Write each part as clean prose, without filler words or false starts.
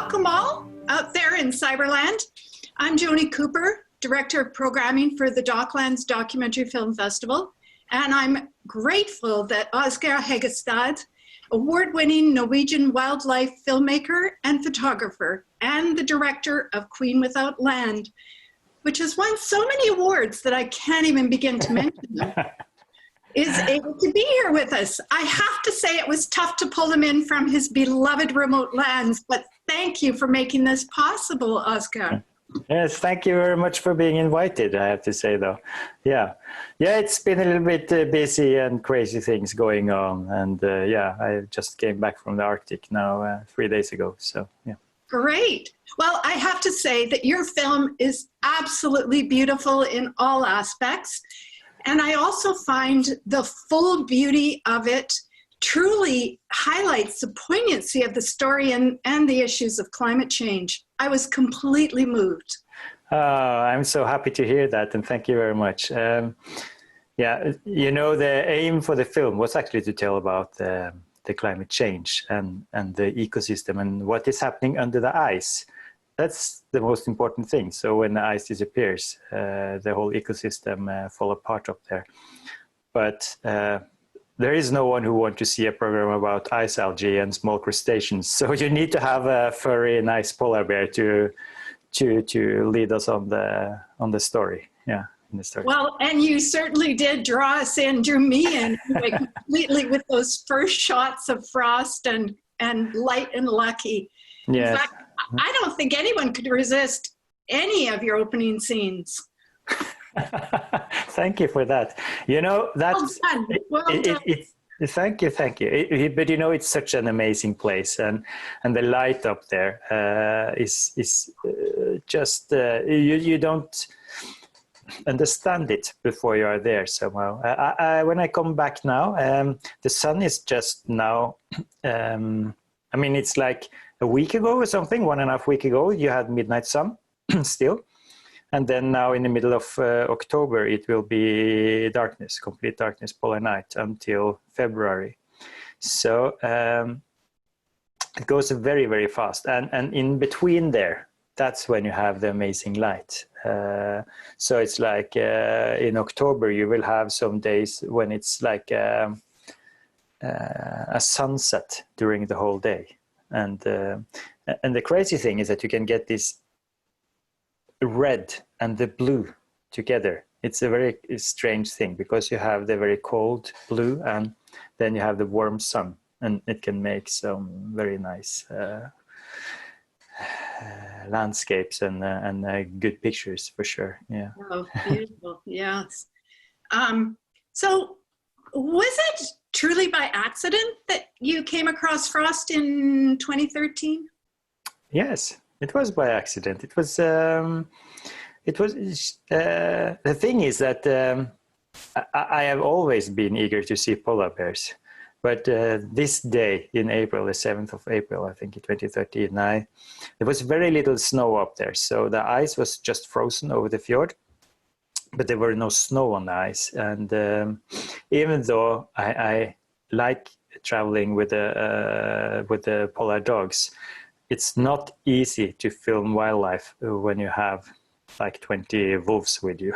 Welcome all out there in Cyberland. I'm Joni Cooper, Director of Programming for the DocLands Documentary Film Festival, and I'm grateful that Asgeir Helgestad, award-winning Norwegian wildlife filmmaker and photographer, and the director of Queen Without Land, which has won so many awards that I can't even begin to mention them, is able to be here with us. I have to say it was tough to pull him in from his beloved remote lands, but thank you for making this possible, Asgeir. Yes, thank you very much for being invited, I have to say, though. Yeah, it's been a little bit busy and crazy things going on. And I just came back from the Arctic now 3 days ago. So, yeah. Great. Well, I have to say that your film is absolutely beautiful in all aspects. And I also find the full beauty of it truly highlights the poignancy of the story and the issues of climate change. I was completely moved. I'm so happy to hear that, and thank you very much. The aim for the film was actually to tell about the climate change and the ecosystem and what is happening under the ice. That's the most important thing. So when the ice disappears, the whole ecosystem fall apart up there. But there is no one who wants to see a program about ice algae and small crustaceans. So you need to have a furry, nice polar bear to lead us on the story. Yeah, in the story. Well, and you certainly did draw us in, drew me in completely with those first shots of frost and light and lucky. Yes. In fact, I don't think anyone could resist any of your opening scenes. Thank you for that. That's well done. Thank you. But it's such an amazing place, and the light up there is just you don't understand it before you are there somehow. When I come back now, the sun is just now. It's like a week ago or something, 1.5 weeks ago, you had midnight sun still. And then now in the middle of October, it will be darkness, complete darkness, polar night until February. So it goes very, very fast. And in between there, that's when you have the amazing light. So it's like in October, you will have some days when it's like a sunset during the whole day. And the crazy thing is that you can get this red and the blue together. It's a very strange thing because you have the very cold blue and then you have the warm sun, and it can make some very nice landscapes and good pictures for sure. Yeah. Oh, beautiful. Yes. So was it truly by accident that you came across frost in 2013? Yes, it was by accident. It was the thing is that I have always been eager to see polar bears, but this day in April, the 7th of April, I think in 2013, there was very little snow up there, so the ice was just frozen over the fjord, but there were no snow on the ice. And even though I like traveling with the polar dogs, it's not easy to film wildlife when you have like 20 wolves with you.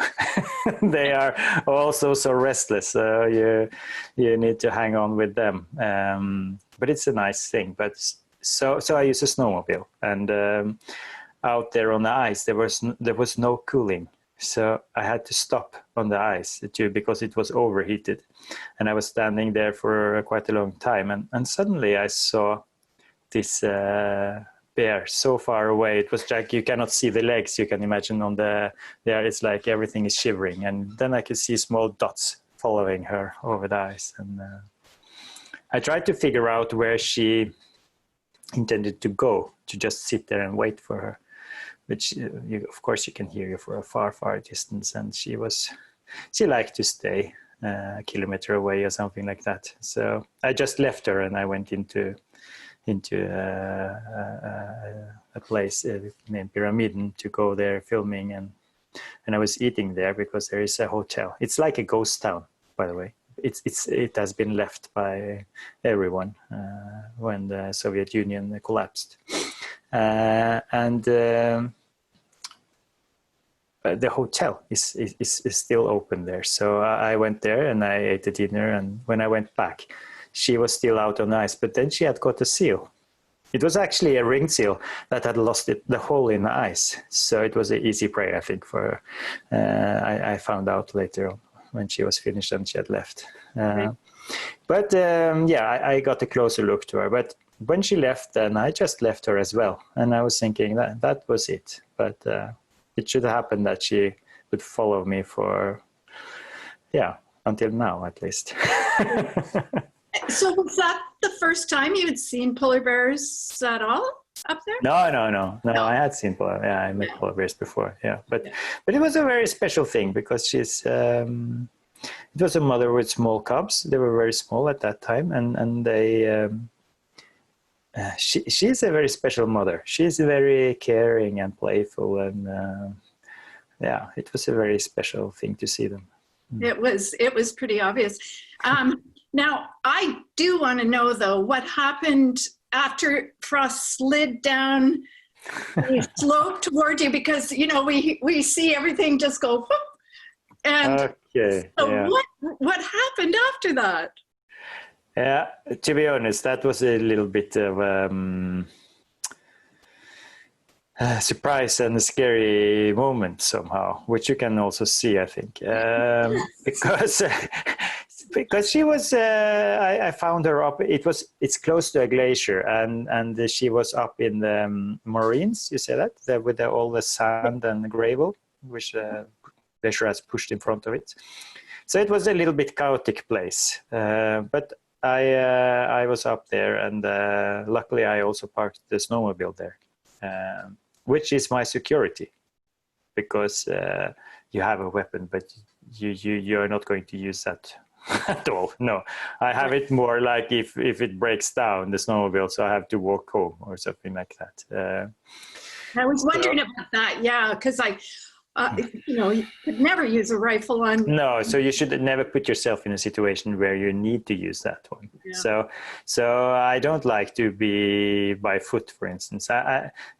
They are also so restless, so you need to hang on with them. But it's a nice thing. But so I use a snowmobile, and out there on the ice there was no cooling, so I had to stop on the ice because it was overheated, and I was standing there for quite a long time, and suddenly I saw this bear so far away. It was like you cannot see the legs. You can imagine on there it's like everything is shivering, and then I could see small dots following her over the ice. And I tried to figure out where she intended to go, to just sit there and wait for her, which of course you can hear her for a far distance, and she liked to stay a kilometer away or something like that. So I just left her and I went into a place named Pyramiden to go there filming, and I was eating there because there is a hotel. It's like a ghost town, by the way. It has been left by everyone when the Soviet Union collapsed, and the hotel is still open there. So I went there and I ate the dinner. And when I went back, she was still out on ice, but then she had caught a seal. It was actually a ringed seal that had lost the hole in the ice. So it was an easy prey, I think, for her. I found out later on when she was finished and she had left. But I got a closer look to her. But when she left, then I just left her as well. And I was thinking that was it. But it should happen that she would follow me for, until now at least. So was that the first time you had seen polar bears at all up there? No. I had seen I met polar bears before. Yeah, but it was a very special thing because she's. It was a mother with small cubs. They were very small at that time, and they. She's a very special mother. She's very caring and playful, and it was a very special thing to see them. It was pretty obvious. Now, I do want to know, though, what happened after Frost slid down the slope toward you, because, we see everything just go whoop. And what happened after that? Yeah, to be honest, that was a little bit of surprise and a scary moment somehow, which you can also see, I think, because she was. I found her up. It's close to a glacier, and she was up in the moraines. You say that with all the sand and gravel, which the glacier has pushed in front of it. So it was a little bit chaotic place, but. I was up there, and luckily I also parked the snowmobile there, which is my security, because you have a weapon, but you're not going to use that at all. No, I have it more like if it breaks down, the snowmobile, so I have to walk home or something like that. I was wondering about that, because you could never use a rifle on. No, so you should never put yourself in a situation where you need to use that one. Yeah. So I don't like to be by foot, for instance.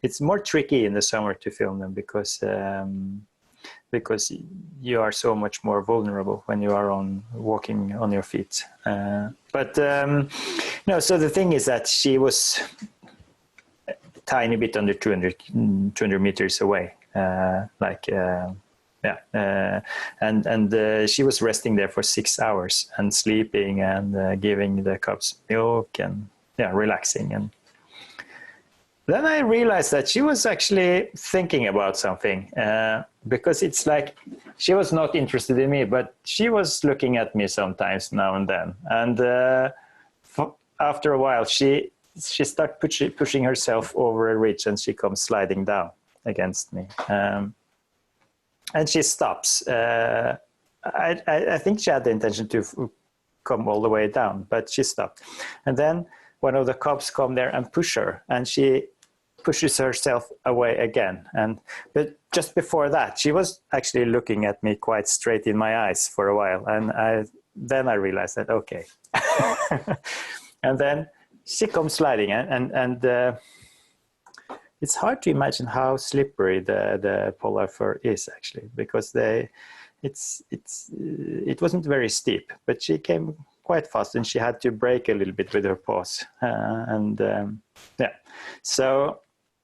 It's more tricky in the summer to film them because you are so much more vulnerable when you are walking on your feet. So the thing is that she was a tiny bit under 200 meters away. And she was resting there for 6 hours and sleeping and giving the cubs milk and relaxing. And then I realized that she was actually thinking about something, because it's like she was not interested in me, but she was looking at me sometimes now and then. And after a while, she started pushing herself over a ridge, and she comes sliding down against me, and she stops. I think she had the intention to come all the way down, but she stopped. And then one of the cubs come there and push her, and she pushes herself away again. But just before that, she was actually looking at me quite straight in my eyes for a while, and then I realized that okay. And then she comes sliding, and it's hard to imagine how slippery the polar fur is actually, because it wasn't very steep, but she came quite fast, and she had to brake a little bit with her paws, So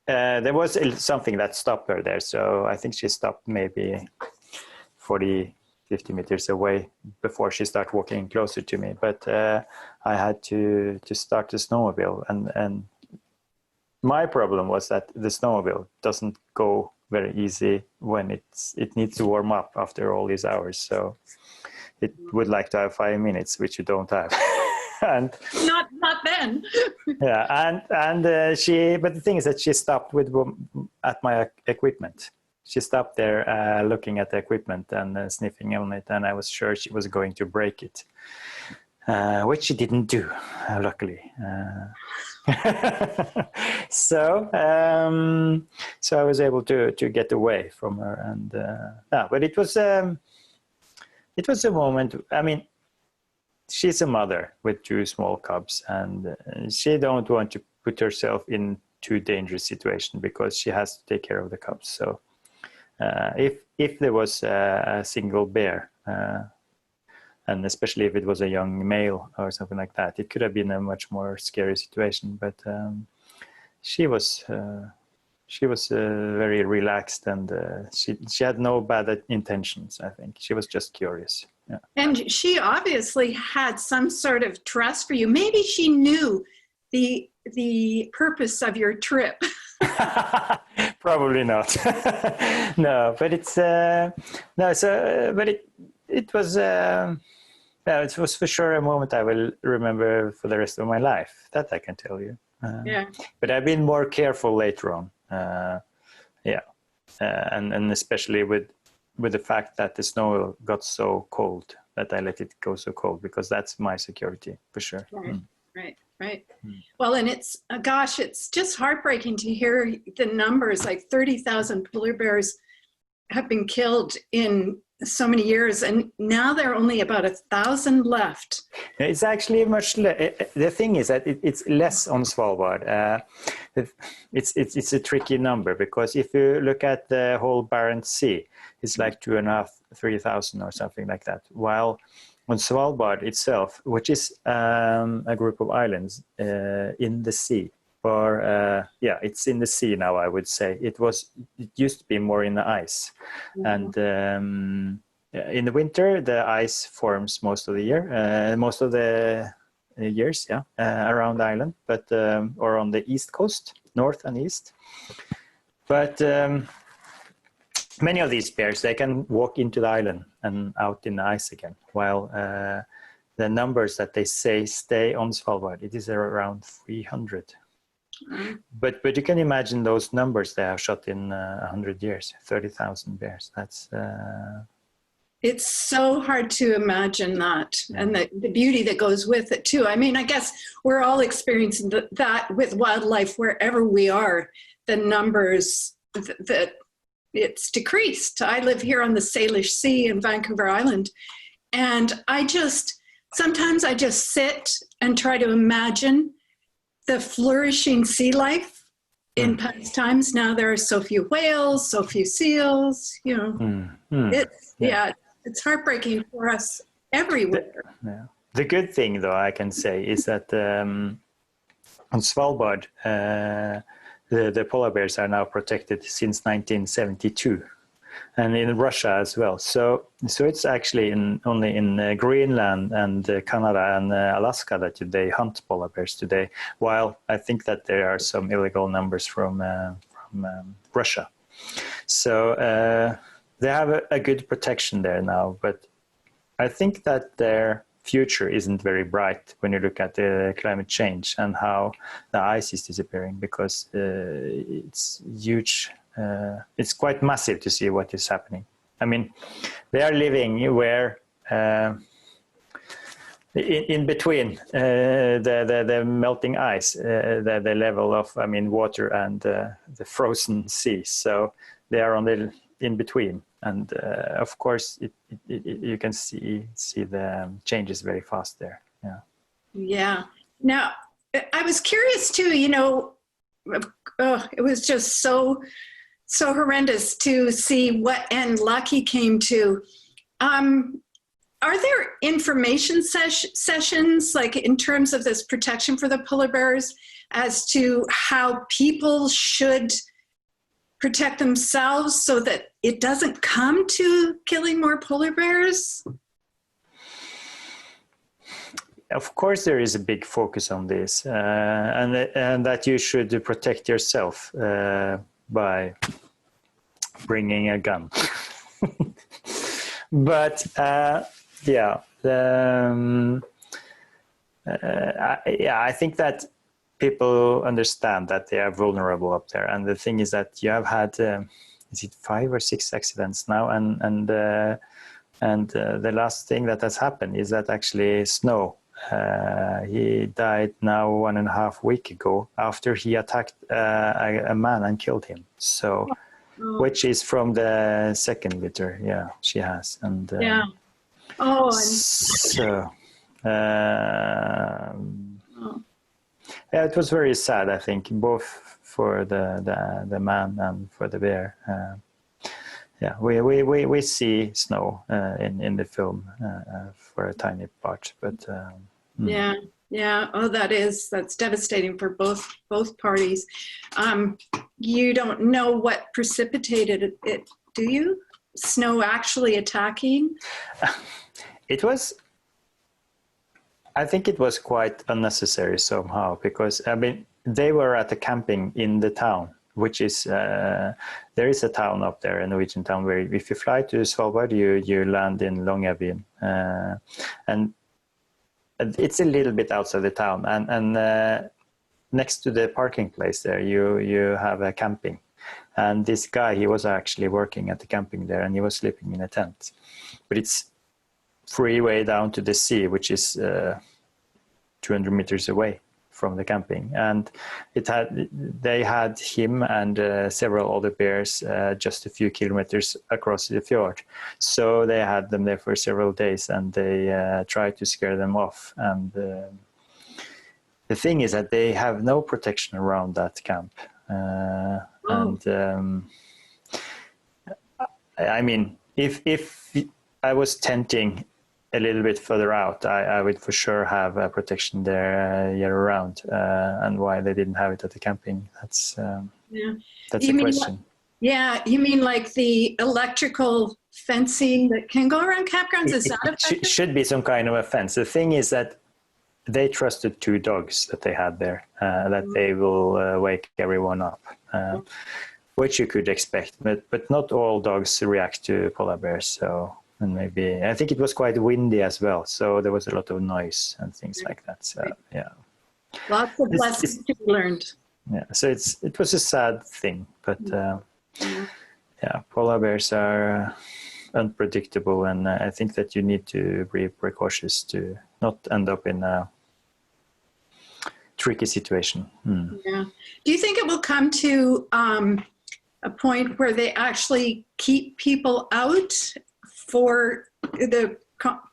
there was something that stopped her there. So I think she stopped maybe 40, 50 meters away before she started walking closer to me. But I had to start the snowmobile, and my problem was that the snowmobile doesn't go very easy when it needs to warm up after all these hours. So it would like to have 5 minutes, which you don't have. And not then. Yeah, but the thing is that she stopped at my equipment. She stopped there looking at the equipment and sniffing on it, and I was sure she was going to break it, which she didn't do, luckily. So I was able to get away from her, and but it was a moment. I mean, she's a mother with 2 small cubs, and she don't want to put herself in too dangerous situation because she has to take care of the cubs. So if there was a single bear, and especially if it was a young male or something like that, it could have been a much more scary situation. But she was very relaxed, and she had no bad intentions. I think she was just curious. Yeah. And she obviously had some sort of trust for you. Maybe she knew the purpose of your trip. Probably not. No, but it's no. So, but it was. Yeah, it was for sure a moment I will remember for the rest of my life. That I can tell you. Yeah. But I've been more careful later on. Yeah, and especially with the fact that the snow got so cold that I let it go so cold, because that's my security for sure. Right. Right. Well, and it's, gosh, it's just heartbreaking to hear the numbers, like 30,000 polar bears have been killed in so many years, and now there are only about 1,000 left. It's actually much the thing is that it's less on Svalbard. It's a tricky number, because if you look at the whole Barents Sea, it's like 2,500, 3,000 or something like that, while on Svalbard itself, which is a group of islands in the sea, or yeah, it's in the sea now, I would say. It used to be more in the ice. And in the winter, the ice forms most of the year, most of the years, yeah, around the island, but or on the east coast, north and east. But many of these bears, they can walk into the island and out in the ice again, while the numbers that they say stay on Svalbard, it is around 300. But you can imagine those numbers they have shot in 100 years, 30,000 bears. That's it's so hard to imagine that, and the beauty that goes with it too. I mean, I guess we're all experiencing that with wildlife wherever we are. The numbers that it's decreased. I live here on the Salish Sea in Vancouver Island, and sometimes I just sit and try to imagine the flourishing sea life in past times. Now there are so few whales, so few seals, you know. It's heartbreaking for us everywhere. The good thing, though, I can say, is that on Svalbard, the polar bears are now protected since 1972, and in Russia as well. So it's actually only in Greenland and Canada and Alaska that they hunt polar bears today, while I think that there are some illegal numbers from Russia. So they have a good protection there now, but I think that their future isn't very bright when you look at the climate change and how the ice is disappearing, because it's huge. It's quite massive to see what is happening. I mean, they are living where in between the melting ice, the level of, I mean, water and the frozen sea. So they are on the in between, and of course you can see the changes very fast there. Yeah. Now, I was curious too, you know, it was just so horrendous to see what end Lucky came to. Are there information sessions, like in terms of this protection for the polar bears, as to how people should protect themselves so that it doesn't come to killing more polar bears? Of course, there is a big focus on this, and that you should protect yourself by bringing a gun. But I think that people understand that they are vulnerable up there, and the thing is that you have had is it 5 or 6 accidents now, and the last thing that has happened is that actually Snow, he died now 1.5 weeks ago after he attacked a man and killed him. So which is from the second litter, yeah, she has. And so yeah, it was very sad, I think, both for the man and for the bear. Yeah, we see snow in the film for a tiny part, but yeah, yeah. Oh, that's devastating for both parties. You don't know what precipitated it, do you? Snow actually attacking? It was. I think it was quite unnecessary somehow, because I mean they were at the camping in the town, which is there is a town up there, a Norwegian town, where if you fly to Svalbard, you land in Longyearbyen, and it's a little bit outside the town, and next to the parking place there, you have a camping, and this guy, he was actually working at the camping there, and he was sleeping in a tent, but it's freeway down to the sea, which is 200 meters away from the camping, and they had him and several other bears just a few kilometers across the fjord. So they had them there for several days, and they tried to scare them off. And the thing is that they have no protection around that camp, and I mean, if I was tenting a little bit further out, I would for sure have protection there year round. And why they didn't have it at the camping, that's a question. Yeah, you mean like the electrical fencing that can go around campgrounds? Is that it should be some kind of a fence. The thing is that they trusted 2 dogs that they had there, that they will wake everyone up, which you could expect, but not all dogs react to polar bears. So. And maybe, I think it was quite windy as well, so there was a lot of noise and things like that. So yeah, lots of lessons to be learned. Yeah, so it was a sad thing, but yeah, polar bears are unpredictable, and I think that you need to be precautious to not end up in a tricky situation. Yeah. Do you think it will come to a point where they actually keep people out for the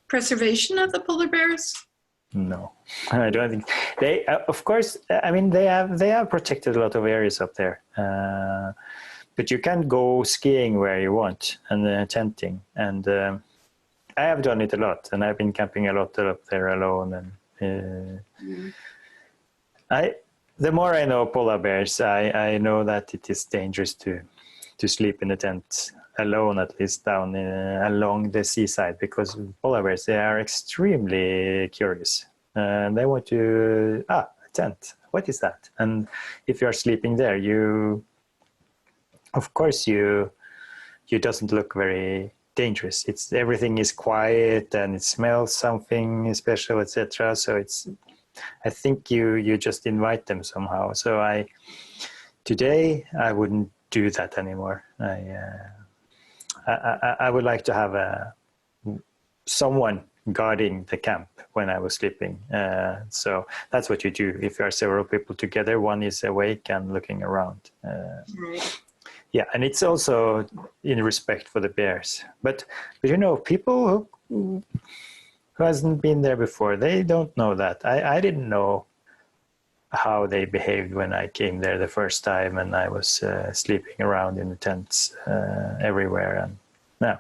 preservation of the polar bears? No, I don't think they. Of course, I mean they have protected a lot of areas up there, but you can go skiing where you want and tenting. And I have done it a lot, and I've been camping a lot up there alone. And the more I know polar bears, I know that it is dangerous to sleep in a tent alone, at least down along the seaside, because polar bears, they are extremely curious, and they want to a tent, what is that? And if you are sleeping there, of course you doesn't look very dangerous. Everything is quiet, and it smells something special, etc. So I think you just invite them somehow. So today I wouldn't do that anymore. I would like to have someone guarding the camp when I was sleeping. So that's what you do. If there are several people together, one is awake and looking around. Right. Yeah, and it's also in respect for the bears. But people who hasn't been there before, they don't know that. I didn't know how they behaved when I came there the first time, and I was sleeping around in the tents everywhere, and no,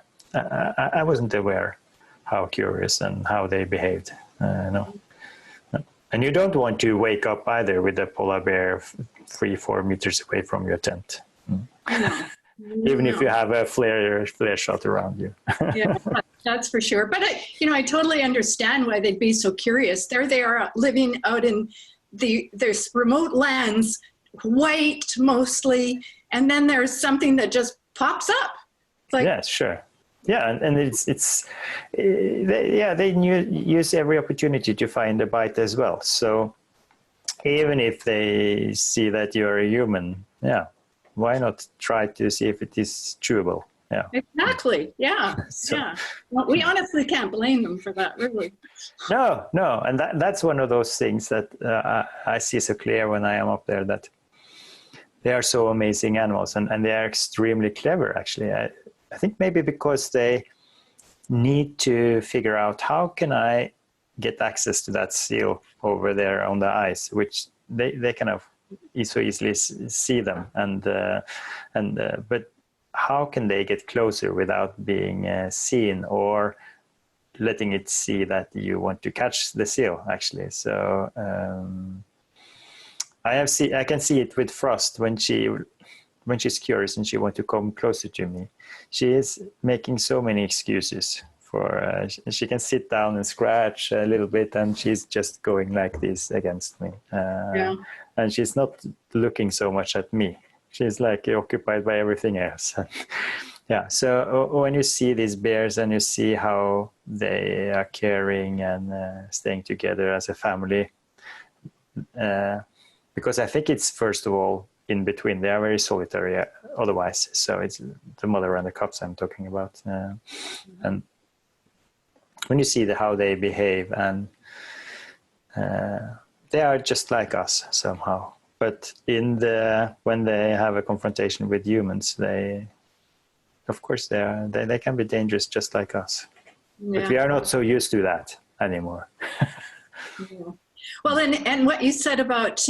I wasn't aware how curious and how they behaved. No. And you don't want to wake up either with a polar bear 3-4 meters away from your tent, even if you have a flare shot around you. Yeah, that's for sure. But I totally understand why they'd be so curious. There they are, living out in there's remote lands, white mostly, and then there's something that just pops up. Like, yeah, sure. Yeah, and they use every opportunity to find a bite as well. So even if they see that you're a human, yeah, why not try to see if it is chewable? Yeah, exactly. Yeah, yeah. Well, we honestly can't blame them for that, really. No, and that's one of those things that I see so clear when I am up there, that they are so amazing animals, and they are extremely clever. Actually, I think maybe because they need to figure out how can I get access to that seal over there on the ice, which they kind of so easily see them, but how can they get closer without being seen or letting it see that you want to catch the seal, actually? So I can see it with Frost when she's curious and she wants to come closer to me. She is making so many excuses for. She can sit down and scratch a little bit, and she's just going like this against me. And she's not looking so much at me. She's like occupied by everything else. Yeah. So when you see these bears and you see how they are caring and staying together as a family, because I think it's, first of all, in between. They are very solitary otherwise. So it's the mother and the cubs I'm talking about. And when you see how they behave, and they are just like us somehow. But when they have a confrontation with humans, they can be dangerous just like us. Yeah. But we are not so used to that anymore. Yeah. Well, and what you said about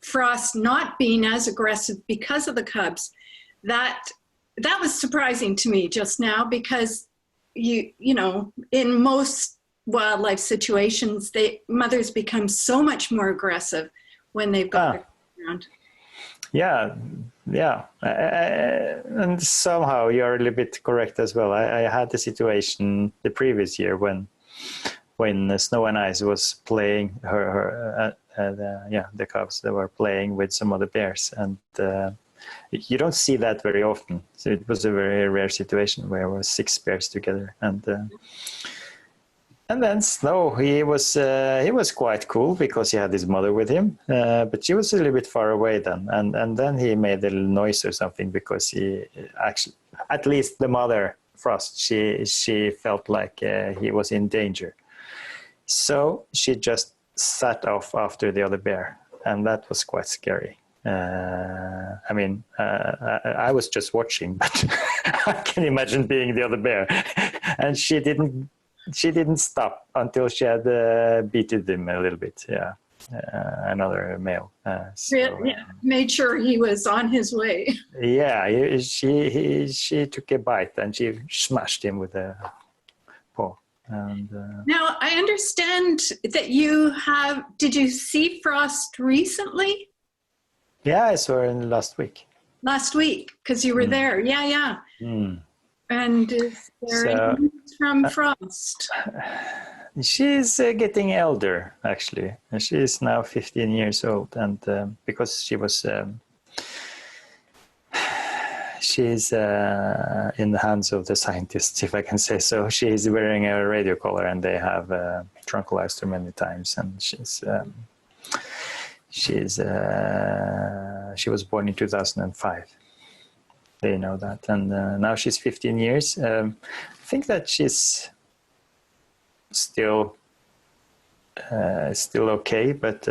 Frost not being as aggressive because of the cubs, that was surprising to me just now, because you know, in most wildlife situations, mothers become so much more aggressive when they've got their around. Yeah. And somehow you're a little bit correct as well. I had the situation the previous year when Snow and Ice was playing the cubs, they were playing with some other bears, and you don't see that very often. So it was a very rare situation where there were 6 bears together, and then Snow, he was quite cool because he had his mother with him, but she was a little bit far away then, and then he made a little noise or something, because he actually, at least the mother Frost, she felt like he was in danger, so she just sat off after the other bear, and that was quite scary. I mean, I was just watching, but I can imagine being the other bear, and she didn't stop until she had beaten him a little bit. Yeah, another male. Made sure he was on his way. Yeah, she took a bite and she smashed him with a paw. And now I understand that did you see Frost recently? Yeah, I saw her last week. Last week, because you were there. Yeah. And is there any news from Frost? She's getting elder, actually. She is now 15 years old, and because she's in the hands of the scientists, if I can say so. She's wearing a radio collar, and they have tranquilized her many times, and she was born in 2005. They know that, and now she's 15 years. I think that she's still okay, but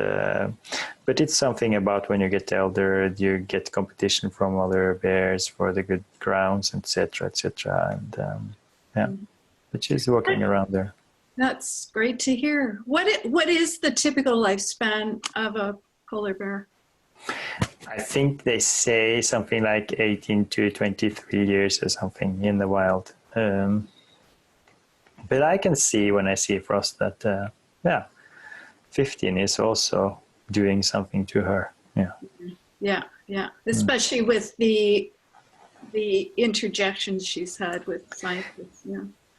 it's something about when you get older, you get competition from other bears for the good grounds, etc., and but she's walking around there. That's great to hear. What is the typical lifespan of a polar bear? I think they say something like 18 to 23 years or something in the wild. But I can see when I see Frost that 15 is also doing something to her. Yeah. Especially with the interjections she's had with scientists.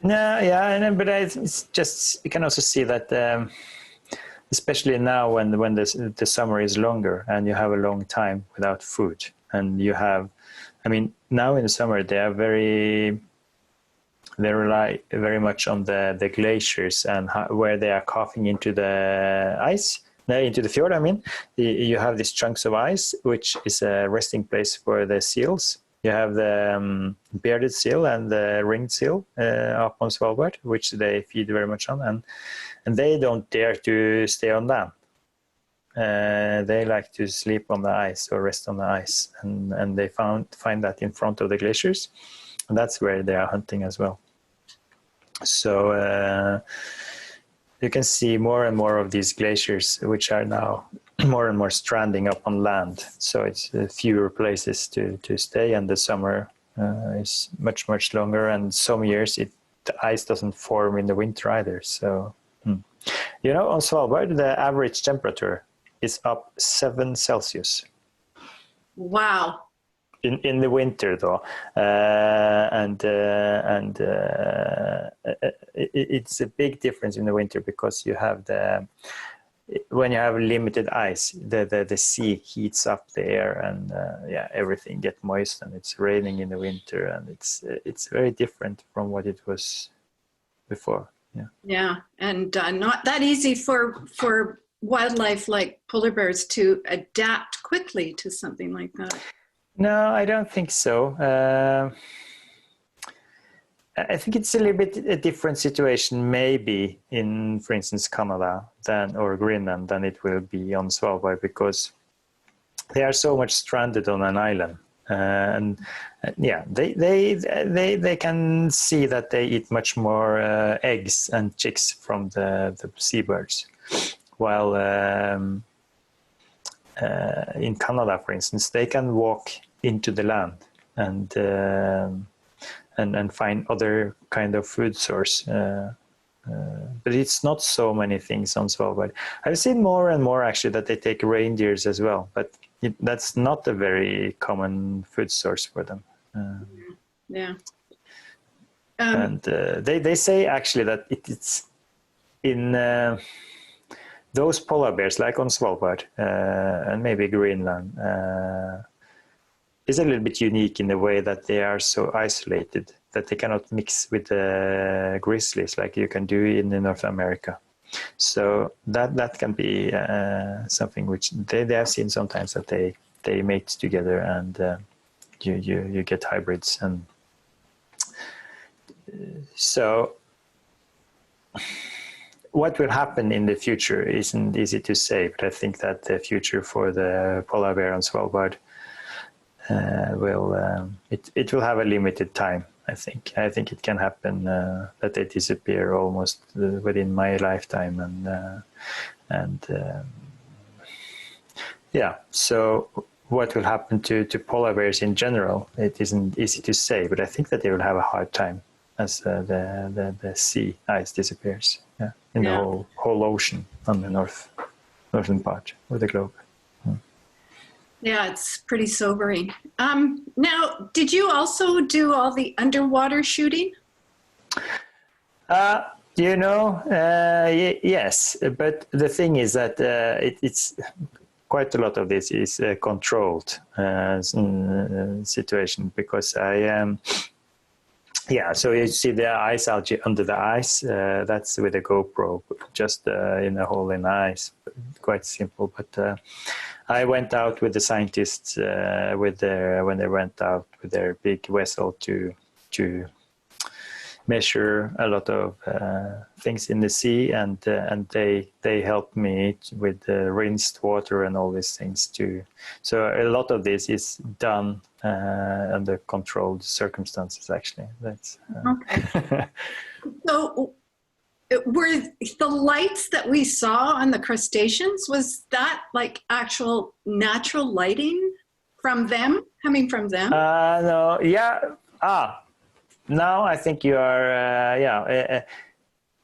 But it's just, you can also see that. Especially now when the summer is longer and you have a long time without food, and you have, I mean, now in the summer they rely very much on the glaciers and where they are coughing into the ice, into the fjord. I mean, you have these chunks of ice, which is a resting place for the seals. You have the bearded seal and the ringed seal up on Svalbard, which they feed very much on, and they don't dare to stay on land. They like to sleep on the ice or rest on the ice, and they find that in front of the glaciers, and that's where they are hunting as well. So you can see more and more of these glaciers, which are now more and more stranding up on land. So it's fewer places to stay, and the summer is much longer. And some years the ice doesn't form in the winter either. So, you know, on Svalbard, the average temperature is up 7 Celsius. Wow. In the winter, though, it's a big difference in the winter because you have when you have limited ice, the sea heats up the air, and everything gets moist, and it's raining in the winter, and it's very different from what it was before. Yeah, and not that easy for wildlife like polar bears to adapt quickly to something like that. No, I don't think so. I think it's a little bit a different situation maybe in, for instance, Canada or Greenland than it will be on Svalbard, because they are so much stranded on an island. They can see that they eat much more eggs and chicks from the seabirds, while in Canada, for instance, they can walk into the land and find other kind of food source. But it's not so many things on Svalbard. I've seen more and more actually that they take reindeers as well, but that's not a very common food source for them. And they say actually that it's in those polar bears, like on Svalbard and maybe Greenland, is a little bit unique in the way that they are so isolated that they cannot mix with the grizzlies like you can do in North America. So that can be something which they have seen sometimes, that they mate together, and you get hybrids. And so what will happen in the future isn't easy to say, but I think that the future for the polar bear on Svalbard it will have a limited time. I think it can happen that they disappear almost within my lifetime, So what will happen to polar bears in general? It isn't easy to say, but I think that they will have a hard time as the sea ice disappears. In the whole ocean on the northern part of the globe. Yeah, it's pretty sobering. Now, did you also do all the underwater shooting? Yes, but the thing is that it's quite a lot of this is a controlled situation, because I am. So you see the ice algae under the ice. That's with a GoPro, just in a hole in the ice. Quite simple, but. I went out with the scientists when they went out with their big vessel to measure a lot of things in the sea, and they helped me with the rinsed water and all these things too. So a lot of this is done under controlled circumstances. Actually, that's okay. So. Were the lights that we saw on the crustaceans, was that like actual natural lighting from them, coming from them? No, now I think you are,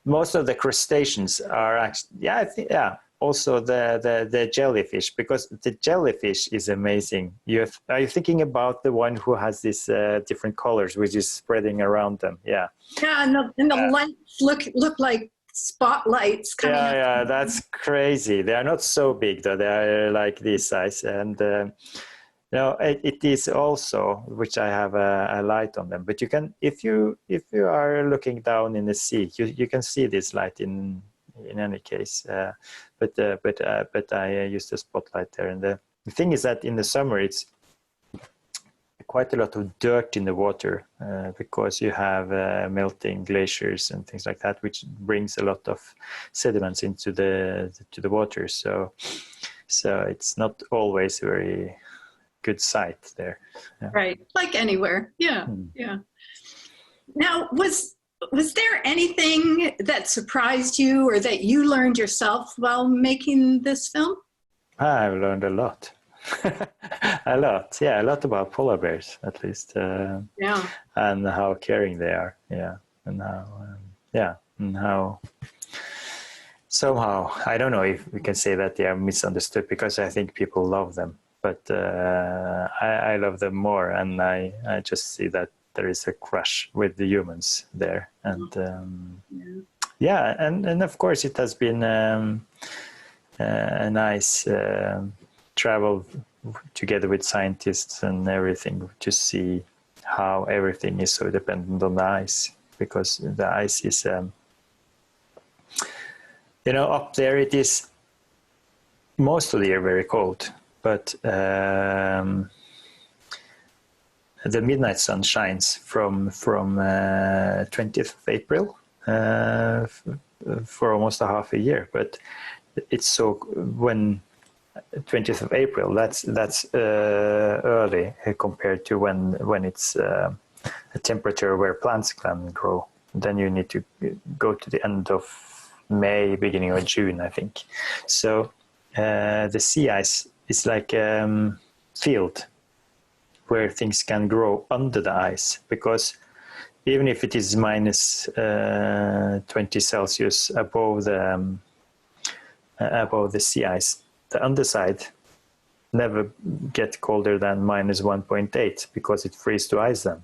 most of the crustaceans are actually, also the jellyfish, because the jellyfish is amazing. Are you thinking about the one who has these different colors which is spreading around them? Yeah, and the lights look like spotlights coming up. Yeah, that's crazy. They are not so big though. They are like this size, and it is also, which I have a light on them. But you can, if you are looking down in the sea, you can see this light in any case. But I used a spotlight there, and the thing is that in the summer it's quite a lot of dirt in the water because you have melting glaciers and things like that, which brings a lot of sediments into the water. So it's not always a very good sight there. Right, like anywhere. Yeah. Now, Was there anything that surprised you or that you learned yourself while making this film? I've learned a lot. A lot, yeah, a lot about polar bears, at least. Yeah. And how caring they are, yeah. And how, and how somehow, I don't know if we can say that they are misunderstood, because I think people love them. But I love them more, and I just see that there is a crush with the humans there. And and of course it has been a nice travel together with scientists and everything to see how everything is so dependent on the ice, because the ice is, up there it is most of the year very cold, but the midnight sun shines from 20th of April for almost a half a year. But it's so when 20th of April, that's early compared to when it's a temperature where plants can grow. Then you need to go to the end of May, beginning of June, I think. So the sea ice is like a field where things can grow under the ice, because even if it is minus 20 Celsius above the sea ice, the underside never get colder than minus 1.8 because it freezes to ice then.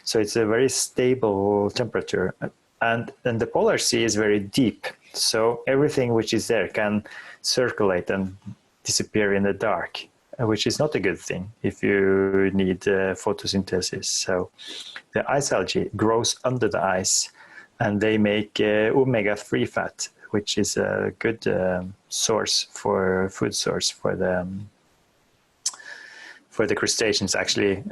So it's a very stable temperature. And the polar sea is very deep. So everything which is there can circulate and disappear in the dark, which is not a good thing if you need photosynthesis. So the ice algae grows under the ice, and they make omega-3 fat, which is a good food source for the crustaceans. Actually,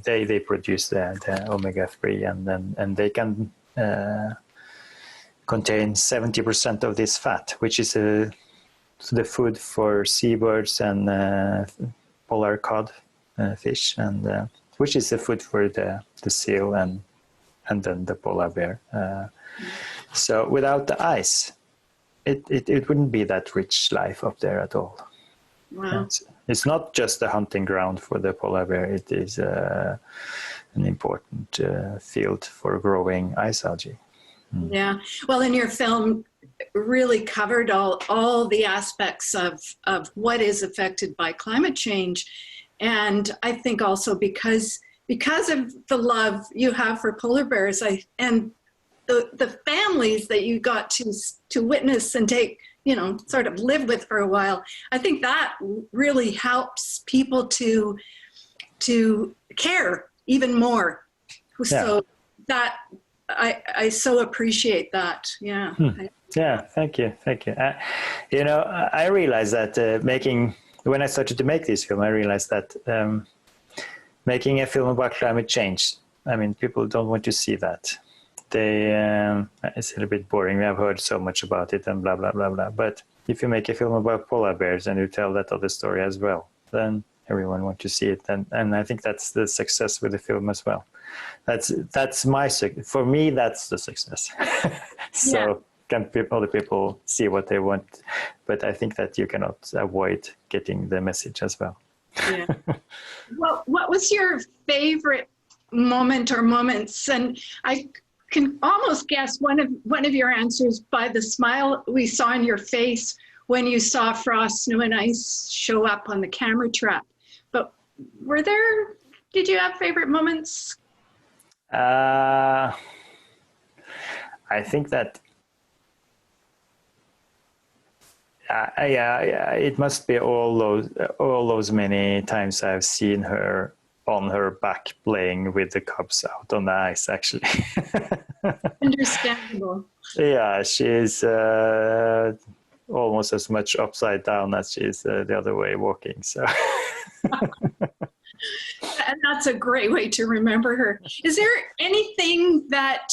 they produce the omega-3, and they can contain 70% of this fat, which is the food for seabirds and polar cod fish, and which is the food for the seal and then the polar bear. So without the ice, it wouldn't be that rich life up there at all. Wow. It's not just a hunting ground for the polar bear. It is an important field for growing ice algae. Yeah. Well, in your film really covered all the aspects of what is affected by climate change. And I think also because of the love you have for polar bears, and the families that you got to witness and take, sort of live with for a while, I think that really helps people to care even more. Yeah. So that I so appreciate that. Yeah. Yeah. Thank you. I realized that when I started to make this film, I realized that making a film about climate change, I mean, people don't want to see that. It's a little bit boring. We have heard so much about it and blah, blah, blah, blah. But if you make a film about polar bears and you tell that other story as well, then everyone wants to see it. And I think that's the success with the film as well. For me, that's the success. So other people see what they want. But I think that you cannot avoid getting the message as well. Yeah. Well, what was your favorite moment or moments? And I can almost guess one of your answers by the smile we saw in your face when you saw frost, snow, and ice show up on the camera trap. But did you have favorite moments? I think that it must be all those many times I've seen her on her back playing with the cubs out on the ice, actually. Understandable. Yeah, she's almost as much upside down as she is the other way walking. So. And that's a great way to remember her. Is there anything that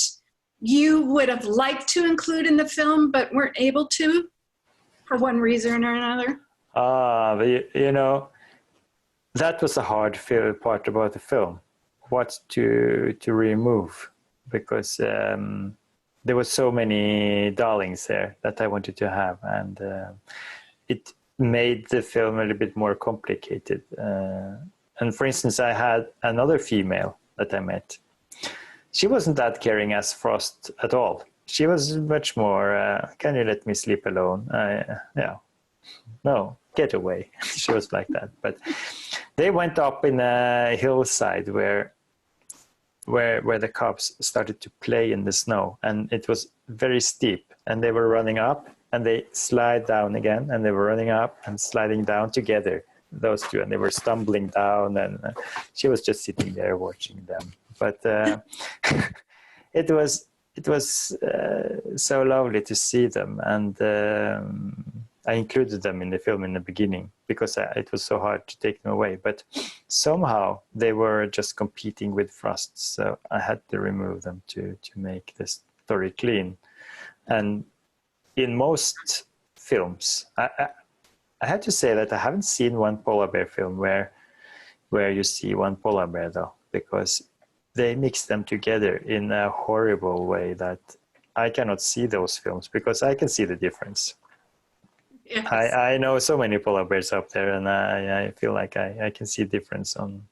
you would have liked to include in the film but weren't able to for one reason or another? That was the hard part about the film. What to remove. because there were so many darlings there that I wanted to have, and it made the film a little bit more complicated. And for instance, I had another female that I met. She wasn't that caring as Frost at all. She was much more, can you let me sleep alone? Yeah, no, get away. She was like that. But they went up in a hillside where the cubs started to play in the snow, and it was very steep, and they were running up and they slide down again, and they were running up and sliding down together, those two, and they were stumbling down, and she was just sitting there watching them. But it was so lovely to see them, and I included them in the film in the beginning because it was so hard to take them away. But somehow they were just competing with Frost, so I had to remove them to make the story clean. And in most films, I had to say that I haven't seen one polar bear film where you see one polar bear, though, because they mix them together in a horrible way that I cannot see those films because I can see the difference. Yes. I know so many polar bears up there, and I feel like I can see difference on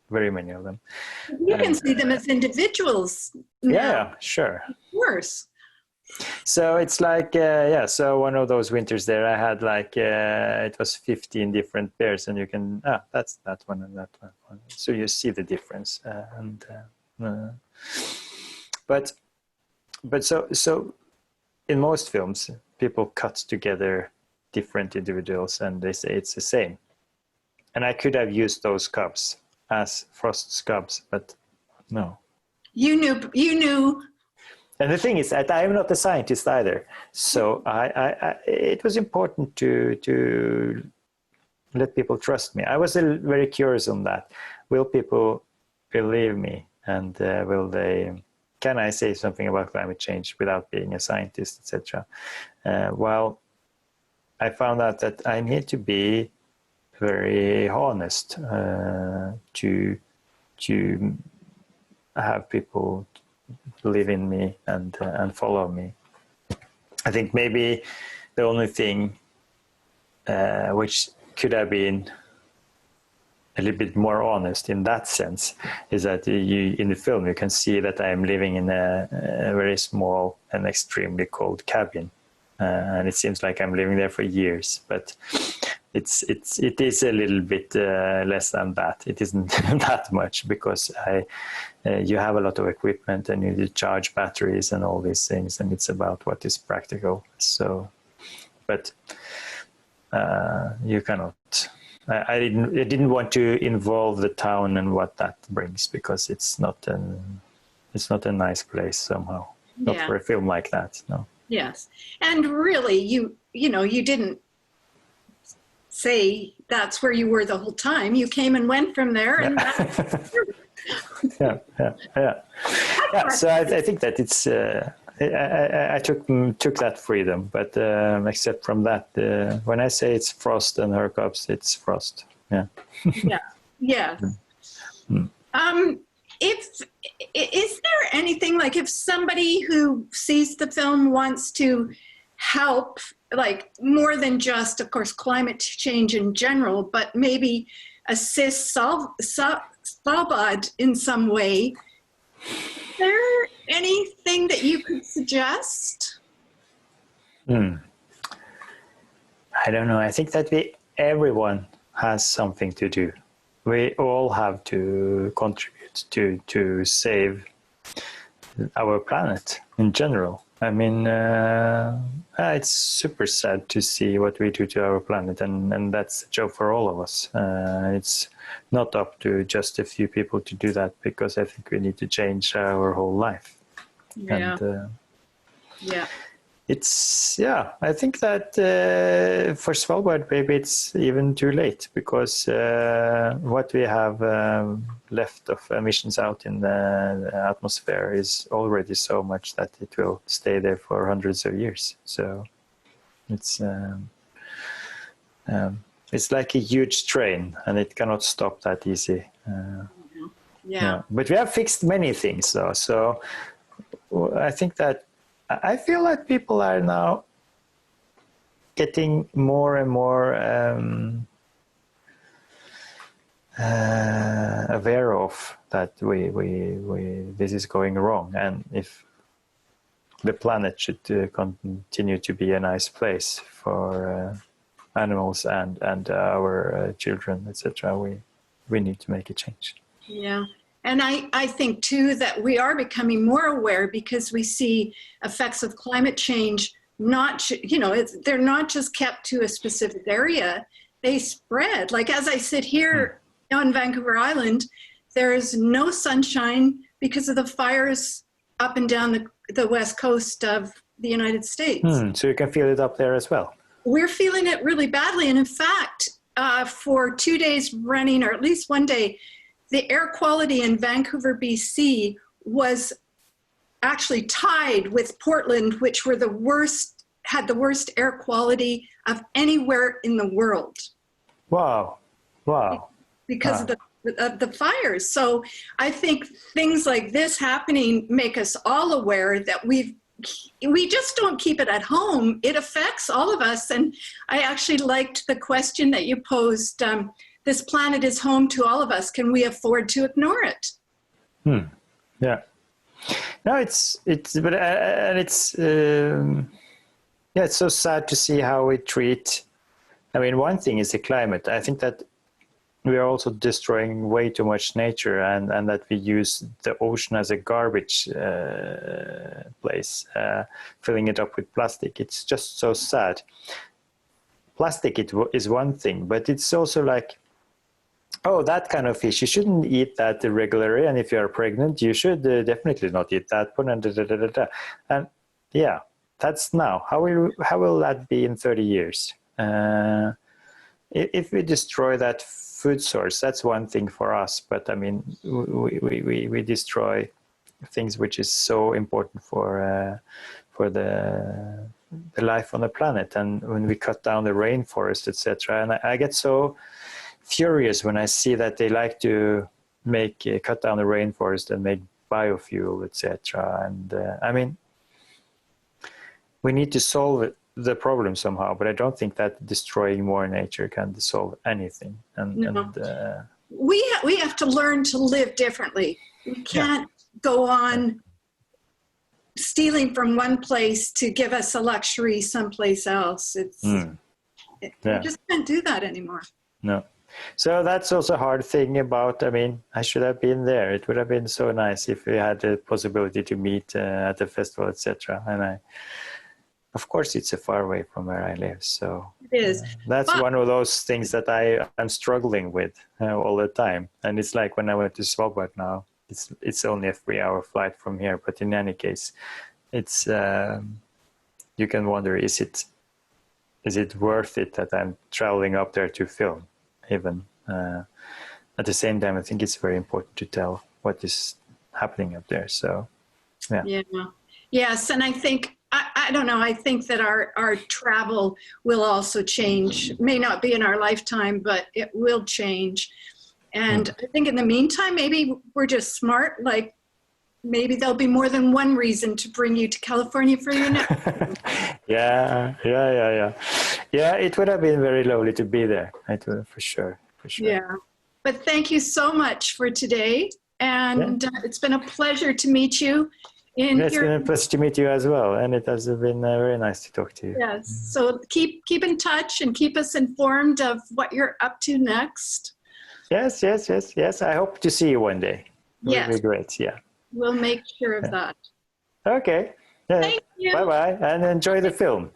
very many of them. You can see them as individuals now. Yeah, sure. Of course. So it's like, so one of those winters there, I had like, it was 15 different bears, and you can, that's that one and that one. So you see the difference. But so in most films, people cut together different individuals and they say it's the same. And I could have used those cubs as Frost's cubs, but no. You knew. And the thing is that I am not a scientist either. So it was important to let people trust me. I was very curious on that. Will people believe me? And can I say something about climate change without being a scientist, etc.? Well, I found out that I need to be very honest to have people believe in me and follow me. I think maybe the only thing which could have been a little bit more honest in that sense is that in the film you can see that I am living in a very small and extremely cold cabin, and it seems like I'm living there for years, but it is a little bit less than that. It isn't that much because you have a lot of equipment and you need to charge batteries and all these things, and it's about what is practical. So, but you cannot. I didn't want to involve the town and what that brings because it's not a nice place somehow. Not for a film like that. No. Yes, and really, you didn't say that's where you were the whole time. You came and went from there, and yeah. So I think that it's. I took that freedom, but except from that, when I say it's Frost and her cubs, it's Frost. Yeah. Yes. Is there anything like if somebody who sees the film wants to help, like more than just, of course, climate change in general, but maybe assist Svalbard in some way? Is there anything that you could suggest? I don't know. I think that everyone has something to do. We all have to contribute to save our planet in general. I mean, it's super sad to see what we do to our planet, and that's a job for all of us. It's not up to just a few people to do that, because I think we need to change our whole life. Yeah. And, I think that for Svalbard, maybe it's even too late, because what we have left of emissions out in the atmosphere is already so much that it will stay there for hundreds of years. So it's like a huge train, and it cannot stop that easy. Yeah. But we have fixed many things though. So I think that I feel like people are now getting more and more aware of that this is going wrong, and if the planet should continue to be a nice place for animals and our children, etc., we need to make a change. Yeah. And I think too that we are becoming more aware because we see effects of climate change, they're not just kept to a specific area, they spread. Like as I sit here on Vancouver Island, there is no sunshine because of the fires up and down the west coast of the United States. So you can feel it up there as well. We're feeling it really badly. And in fact, for 2 days running, or at least one day, the air quality in Vancouver, BC was actually tied with Portland, which were had the worst air quality of anywhere in the world. Wow. Because of the fires. So I think things like this happening make us all aware that we just don't keep it at home. It affects all of us. And I actually liked the question that you posed. This planet is home to all of us. Can we afford to ignore it? Yeah. No, it's so sad to see how we treat. I mean, one thing is the climate. I think that we are also destroying way too much nature, and that we use the ocean as a garbage place, filling it up with plastic. It's just so sad. Plastic is one thing, but it's also like, oh, that kind of fish, you shouldn't eat that regularly, and if you are pregnant, you should definitely not eat that one, and yeah, that's now. How will that be in 30 years? If we destroy that food source, that's one thing for us, but I mean, we destroy things which is so important for the life on the planet, and when we cut down the rainforest, etc. And I get so furious when I see that they like to cut down the rainforest and make biofuel, etc. And I mean, we need to solve the problem somehow, but I don't think that destroying more nature can solve anything. We have to learn to live differently. We can't go on stealing from one place to give us a luxury someplace else. We just can't do that anymore. No. So that's also a hard thing about, I mean, I should have been there. It would have been so nice if we had the possibility to meet at the festival, etc. And of course, it's far away from where I live. So it is. That's one of those things that I'm struggling with all the time. And it's like when I went to Svalbard now, it's only a 3-hour flight from here. But in any case, it's you can wonder, is it worth it that I'm traveling up there to film? Even at the same time, I think it's very important to tell what is happening up there. So, yes, and I think I don't know. I think that our travel will also change. It may not be in our lifetime, but it will change. And I think in the meantime, maybe we're just smart. Like maybe there'll be more than one reason to bring you to California for your next. Yeah. It would have been very lovely to be there. It would, for sure. Yeah, but thank you so much for today, and it's been a pleasure to meet you. It's been a pleasure to meet you as well, and it has been very nice to talk to you. Yes, so keep in touch and keep us informed of what you're up to next. Yes. I hope to see you one day. It would be great. Yeah. We'll make sure of that. Okay. Yeah. Thank you. Bye-bye, and enjoy the film.